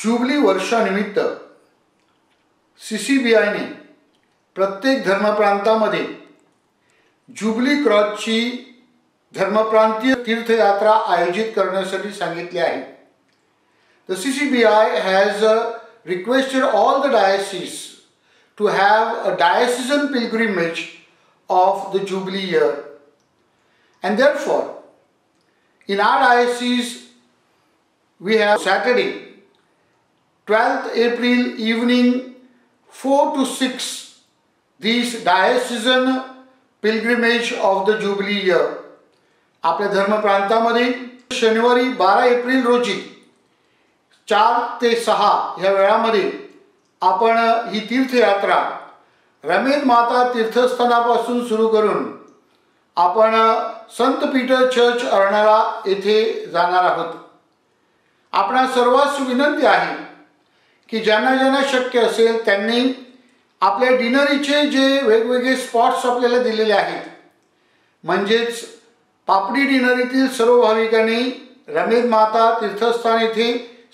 Jubilee वर्षानिमित्त CCBIने प्रत्येक धर्मप्रांतामध्ये jubilee क्रॉसची धर्मप्रांतीय तीर्थयात्रा आयोजित करण्यासाठी सांगितले आहे. The CCBI has requested all the dioceses to have a diocesan pilgrimage of the Jubilee year, and therefore in our diocese we have Saturday 12th April evening 4 to 6 this diocesan pilgrimage of the Jubilee year. आपल्या धर्मप्रांतामध्ये शनिवारी 12 April रोजी 4 ते 6 या वेळामध्ये आपण ही तीर्थयात्रा रमेद माता तीर्थस्थानापासून सुरू करून आपण संत पीटर चर्च अर्नाळा येथे जाणार आहोत. आपणा सर्वांस विनंती आहे की ज्यांना शक्य असेल त्यांनी आपल्या डिनरीचे जे वेगवेगळे स्पॉट्स आपल्याला दिलेले आहेत, म्हणजेच पापडी डिनरीतील सर्व भाविकांनी रमेद माता तीर्थस्थान येथे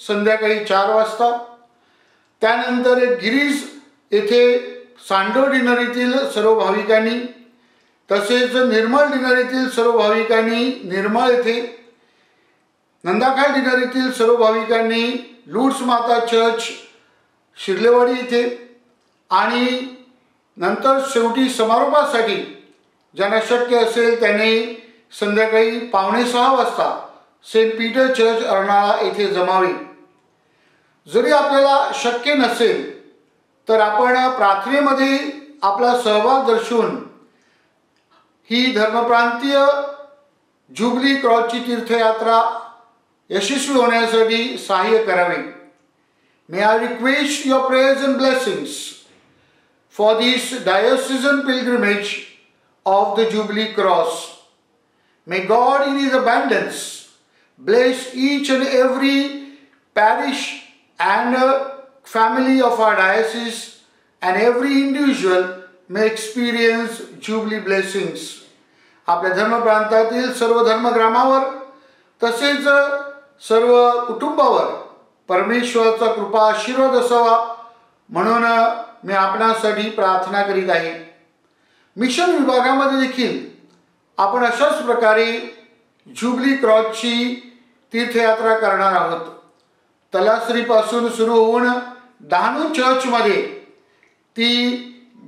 संध्याकाळी 4 वाजता, त्यानंतर गिरीज येथे सांडो डिनरीतील सर्व भाविकांनी, तसेच निर्मळ डिनरीतील सर्व भाविकांनी निर्मळ येथे, नंदाखाल डिनरीतील सर्व भाविकांनी लूड्स माता चर्च शिरलेवाडी येथे, आणि नंतर शेवटी समारोपासाठी ज्यांना शक्य असेल त्यांनी संध्याकाळी 5:45 वाजता सेंट पीटर चर्च अर्नाळा येथे जमावे. जरी आपल्याला शक्य नसेल तर आपण प्रार्थनेमध्ये आपला सहभाग दर्शवून ही धर्मप्रांतीय जुबली क्रॉसची तीर्थयात्रा यशस्वी होण्यासाठी सहाय्य करावे. May I request your prayers and blessings for this diocesan pilgrimage of the Jubilee Cross. May God in His abundance bless each and every parish and family of our diocese, and every individual may experience Jubilee blessings. आपल्या धर्मप्रांतातील सर्व धर्मग्रामावर तसेच सर्व कुटुंबावर परमेश्वराचा कृपा आशीर्वाद असावा म्हणून मी आपणासाठी प्रार्थना करीत आहे. मिशन विभागामध्ये देखील आपण अशाच प्रकारे जुबली क्रॉसची तीर्थयात्रा करणार आहोत. तलासरीपासून सुरू होऊन डहाणू चर्चमध्ये ती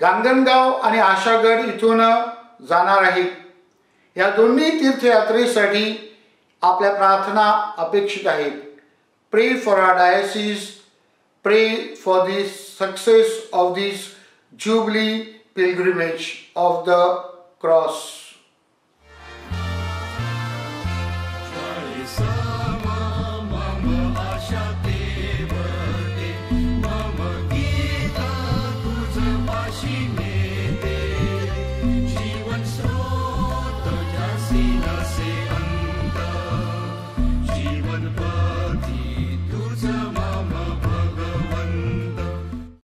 गांगणगाव आणि आशागड इथून जाणार आहे. या दोन्ही तीर्थयात्रेसाठी आपल्या प्रार्थना अपेक्षित आहेत. Pray for our diocese. Pray for the success of this Jubilee pilgrimage of the cross.